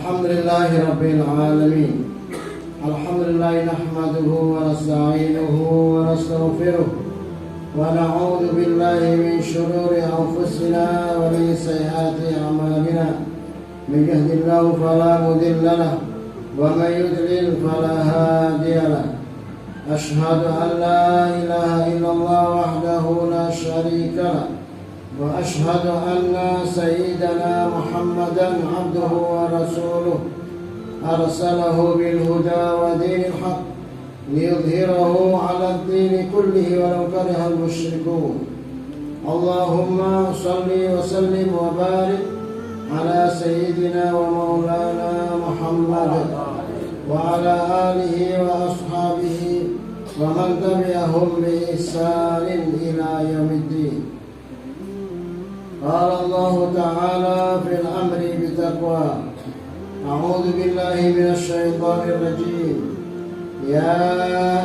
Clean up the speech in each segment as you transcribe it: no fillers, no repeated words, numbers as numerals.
Alhamdulillahi Rabbil Alamin. Alhamdulillah nahmaduhu wa nasta'inuhu wa nastaghfiruh wa na'udzu billahi min shururi anfusina wa min sayyiati a'malina. Man yahdihillahu fala mudilla lahu wa man yudlil fala hadiya lahu. Ashhadu an la ilaha illallah wahdahu la syarika lahu wa ashhadu anna sayyidana Muhammadan abduhu wa rasuluh arsalahu bil huda wa dinil haq liyudhhirahu 'ala ad-din kullihi walau kariha al-musyrikun. Allahumma shalli wa sallim wa barik ala sayyidina wa maulana Muhammad wa ala alihi wa ashabihi wa man tabi'ahum bi ihsanin ila yaumiddin. قال الله تعالى في الأمر بتقوى أعوذ بالله من الشيطان الرجيم يا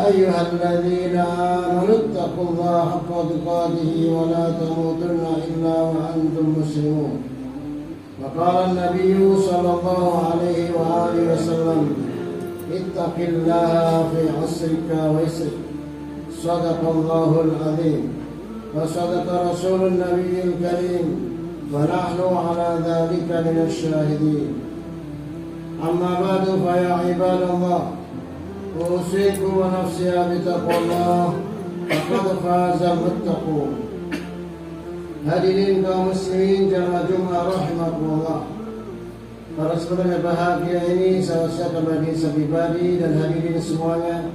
أيها الذين آمنوا اتقوا الله حق تقاته ولا تموتن إلا وأنتم مسلمون. وقال النبي صلى الله عليه وآله وسلم اتق الله في عسرك ويسرك. صدق الله العظيم وصدق رسول النبي الكريم ونحن على ذلك من الشاهدين. أما بعد فيا عباد الله أوصيكم ونفسي بتقوى الله فقد فاز المتقون. Hadirin kaum muslimin jamaah Jumat rahimakumullah. Para saudara yang bahagia ini saya ucapkan bagi pribadi dan hadirin semuanya,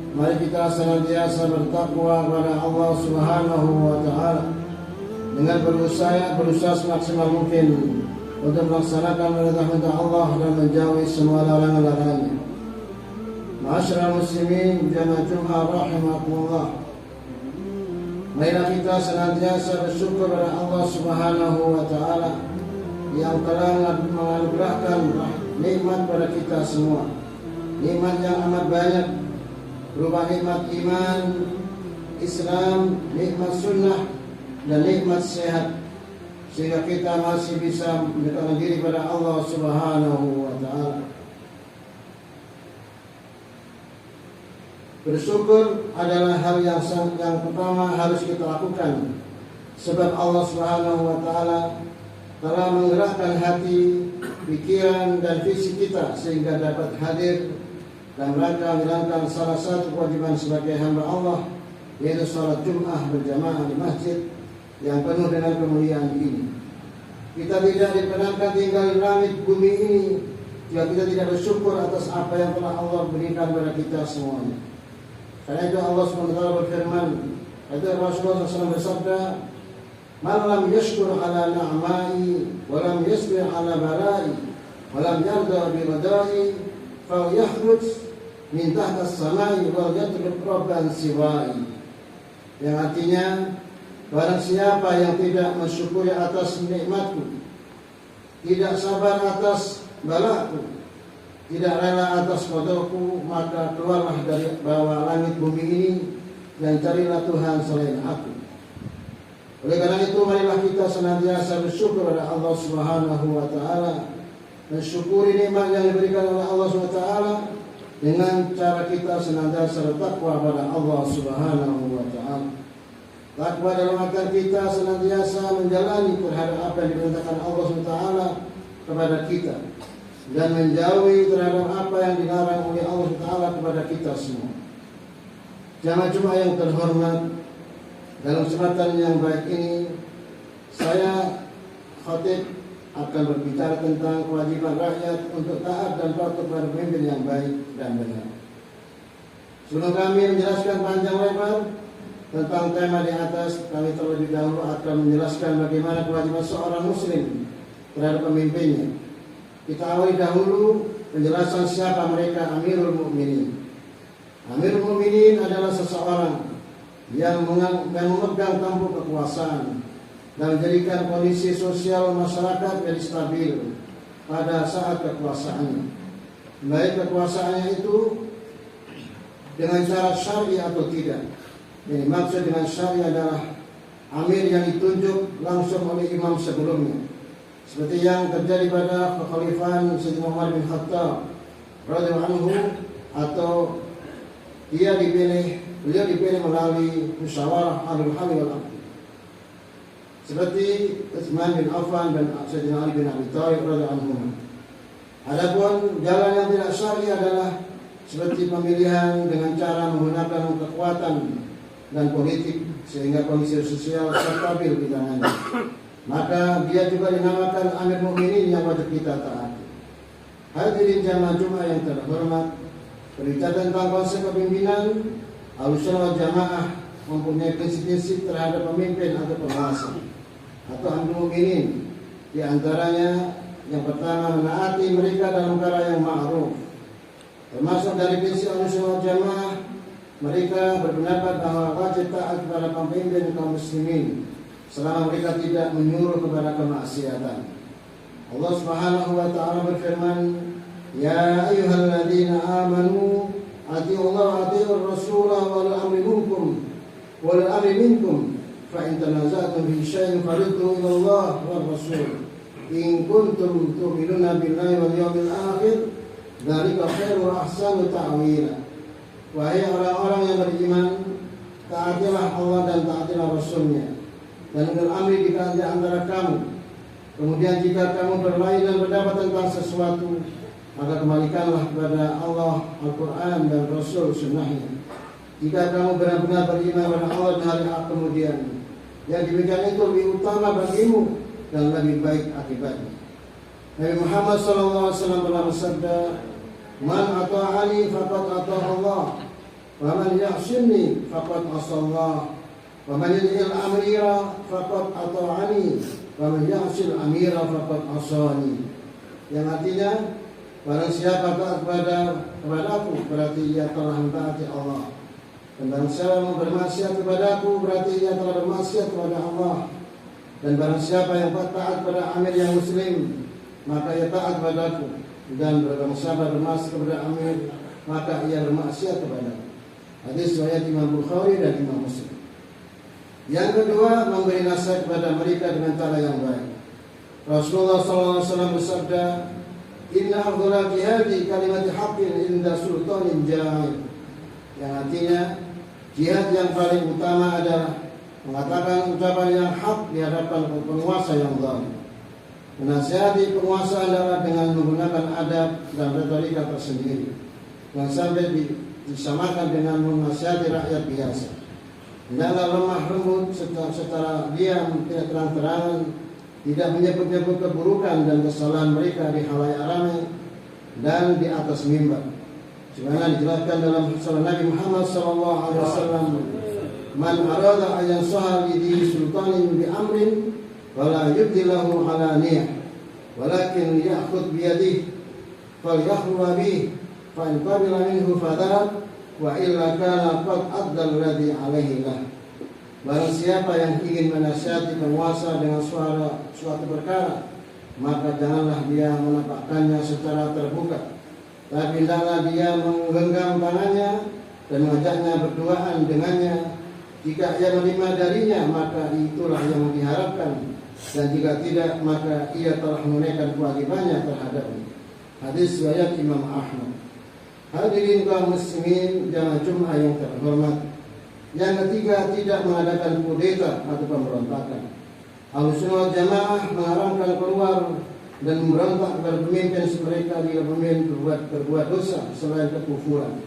mari kita senantiasa bertakwa kepada Allah Subhanahu wa taala dengan berusaha semaksimal mungkin untuk melaksanakan perintah Allah dan menjauhi semua larangan-larangannya. Ma'asyiral muslimin jamaah Jumat rahimakumullah. Marilah kita senantiasa bersyukur kepada Allah Subhanahu wa taala yang telah menganugerahkan nikmat pada kita semua. Nikmat yang amat banyak, berupa nikmat iman, Islam, nikmat sunnah, dan nikmat sehat, sehingga kita masih bisa mendekatkan diri pada Allah Subhanahu wa taala. Bersyukur adalah hal yang pertama harus kita lakukan, sebab Allah Subhanahu wa taala telah menggerakkan hati, pikiran dan fisik kita sehingga dapat hadir dan rangka menjalankan salah satu kewajiban sebagai hamba Allah, yaitu salat Jumat berjamaah di masjid yang penuh dengan kemuliaan ini. Kita tidak diperkenankan tinggal di langit bumi ini jika kita tidak bersyukur atas apa yang telah Allah berikan kepada kita semuanya. Karena itu Allah SWT berfirman, itu Rasulullah SAW bersabda, "Man lam yashkur ala na'mai wa lam yasbir ala balai wa lam yarda bi qada'i fa yakhruj min tahta as-samai wa yatlub rabban siwai." Yang artinya, barang siapa yang tidak mensyukuri atas nikmatku, tidak sabar atas balaku, tidak rela atas qadaku, maka keluarlah dari bawah langit bumi ini dan carilah Tuhan selain aku. Oleh karena itu, marilah kita senantiasa bersyukur kepada Allah Subhanahu wa taala, mensyukuri nikmat yang diberikan oleh Allah Subhanahu wa taala dengan cara kita senantiasa bertakwa kepada Allah Subhanahu wa taala. Takwa dalam arti kita senantiasa menjalani terhadap apa yang diperintahkan Allah Subhanahu wa taala kepada kita dan menjauhi terhadap apa yang dilarang oleh Allah Subhanahu wa taala kepada kita semua. Jamaah Jumat yang terhormat, dalam kesempatan yang baik ini saya khatib akan berbicara tentang kewajiban rakyat untuk taat dan patuh kepada pemimpin yang baik dan benar. Sebelum kami menjelaskan panjang lebar tentang tema di atas, kami terlebih dahulu akan menjelaskan bagaimana kewajiban seorang muslim terhadap pemimpinnya. Kita awali dahulu penjelasan siapa mereka Amirul Mukminin. Amirul Mukminin adalah seseorang yang memegang tampuk kekuasaan dan menjadikan kondisi sosial masyarakat jadi stabil pada saat kekuasaannya. Baik kekuasaannya itu dengan cara syar'i atau tidak. Jadi maksud dengan syar'i adalah amir yang ditunjuk langsung oleh imam sebelumnya, seperti yang terjadi pada kekhalifahan Sayyidina Umar bin Khattab radhiyallahu anhu, atau beliau dipilih melalui musyawarah ahlul hal wal aqd, seperti Utsman bin Affan dan Sayyidina Ali bin Abi Thalib radhiyallahu anhu. Adapun jalan yang tidak syar'i adalah seperti pemilihan dengan cara menggunakan kekuatan dan politik sehingga kondisi sosial stabil di tangannya. Maka dia juga dinamakan Amir Mukminin yang wajib kita taati. Hadirin jamaah Jumat yang terhormat, berbicara tentang konsep kepemimpinan, Ahlussunnah wal Jamaah mempunyai prinsip-prinsip terhadap pemimpin atau penguasa atau Amir Mukminin. Di antaranya yang pertama, menaati mereka dalam perkara yang ma'ruf. Termasuk dari prinsip Ahlussunnah wal Jamaah, mereka berpendapat bahwa wajib taat kepada pemimpin kaum muslimin selama mereka tidak menyuruh kepada kemaksiatan. Allah Subhanahu wa taala berfirman, "Ya ayyuhalladzina amanu atiiullaha wa atiiur rasula wa ulil amri minkum fa in tanaza'tum fi syai'in farudduhu ila Allah war rasul in kuntum tu'minuna billahi wal yawmil akhir dzalika khairun wa ahsanu ta'wila." Wahai orang-orang yang beriman, taatilah Allah dan taatilah Rasulnya, dan ulil amri di antara kamu. Kemudian jika kamu berlain dan berdapat tentang sesuatu, maka kembalikanlah kepada Allah, Al-Quran dan Rasul Sunnahnya. Jika kamu benar-benar beriman kepada Allah dan hari akhir kemudian, yang demikian itu lebih utama bagimu dan lebih baik akibatnya. Nabi Muhammad SAW pernah bersabda, "Man ata'ani faqad ata'a Allah, wa man ya'sini faqad asallah, wa man yuti'il amira faqad ata'ani, wa man ya'sil amira faqad asani." Yang artinya, barang siapa taat kepadaku berarti ia telah mentaati Allah, dan barang siapa bermaksiat kepadaku berarti ia telah bermaksiat kepada Allah, dan barang siapa yang taat kepada amir yang muslim maka ia taat kepadaku, dan barang siapa bermaksiat kepada amir maka ia bermaksiat kepadaku. Hadis riwayat Imam Bukhari dan Imam Muslim. Yang kedua, memberi nasihat kepada mereka dengan cara yang baik. Rasulullah SAW bersabda, "Inna afdhala jihadi kalimati haqqin inda sultanin jahil." Yang artinya, jihad yang paling utama adalah mengatakan ucapan yang hak di hadapan penguasa yang zalim. Menasihati penguasa adalah dengan menggunakan adab dan retorika tersendiri, yang sampai disamakan dengan menasihati rakyat biasa. Hendaklah lemah lembut secara diam, tidak terang-terangan, tidak menyebut-nyebut keburukan dan kesalahan mereka di khalayak ramai dan di atas mimbar. Sebagaimana dijelaskan dalam hadis Nabi Muhammad SAW, "Man arada an yansaha li sultanin bi amrin wala yubdilahu alaniyah, walakin ya'khudh bi yadihi falyahwa bihi fa in qabila minhu fadhab wa illa kana qad adda alladhi alaihi lah." Barang siapa yang ingin menasihati penguasa dengan suatu perkara, maka janganlah dia menampakkannya secara terbuka, tapi hendaklah dia menggenggam tangannya dan mengajaknya berduaan dengannya. Jika ia menerima darinya, maka itulah yang diharapkan, dan jika tidak, maka ia telah menunaikan kewajibannya terhadapnya. Hadis riwayat Imam Ahmad. Hadirin kaum muslimin jamaah Jumat yang terhormat. Yang ketiga, tidak mengadakan kudeta atau pemberontakan. Ahlussunnah wal Jamaah mengharamkan keluar dan memberontak kepada pemimpin mereka bila pemimpin berbuat dosa selain kekufuran.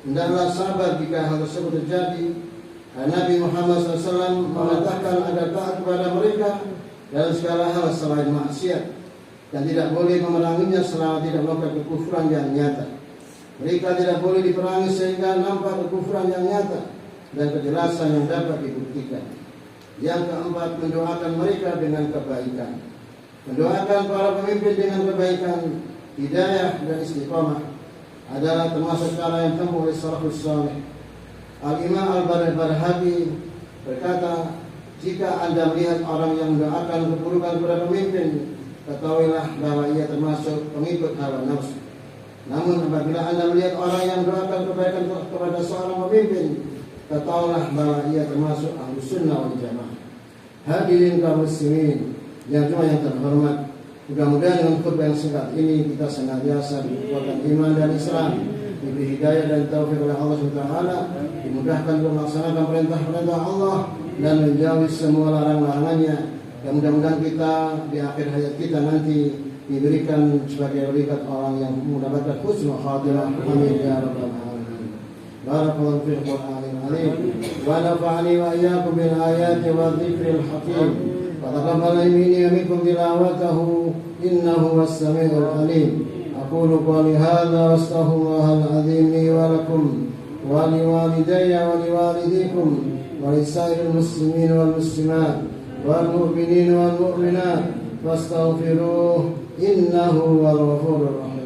Hendaklah sabar jika hal tersebut terjadi. Nabi Muhammad SAW mengatakan agar taat kepada mereka dalam segala hal selain maksiat, dan tidak boleh memeranginya selama tidak melakukan kekufuran yang nyata. Mereka tidak boleh diperangi sehingga nampak kekufuran yang nyata dan kejelasan yang dapat dibuktikan. Yang keempat, mendoakan mereka dengan kebaikan. Mendoakan para pemimpin dengan kebaikan, hidayah dan istiqamah adalah termasuk cara yang ditempuh oleh salafus saleh. Al-Imam Al-Barhabi berkata, "Jika Anda melihat orang yang mendoakan keburukan kepada pemimpin, ketahuilah bahwa ia termasuk pengikut hawa nafsu. Namun apabila Anda melihat orang yang mendoakan kebaikan kepada seorang pemimpin, ketahuilah bahwa ia termasuk Ahlussunnah wal Jamaah." Hadirin kaum muslimin yang terhormat, Mudah-mudahan dengan khutbah yang singkat ini kita senantiasa dikuatkan iman dan Islam, diberi hidayah dan taufik oleh Allah SWT, dimudahkan untuk melaksanakan perintah-perintah Allah dan menjauhi semua larang-larangannya. Dan mudah-mudahan kita di akhir hayat kita nanti diberikan sebagai rikat orang yang mendapatkan husnul khatimah. Amin ya rabbal alamin. Barakallahu fil Qur'anil azim wa nafa'ani wa iyyakum bil ayati wa dzikril hakim. Wa taqabbal minni wa minkum tilawatahu innahu was-sami'ul alim. Aqulu qawli hadza wa astaghfirullahal azim li wa lakum wa liwalidayya wa liwalidikum wa lisairil muslimin wal muslimat wal mu'minin wal mu'minat fastaghfiruhu innahu huwal ghafurur rahim.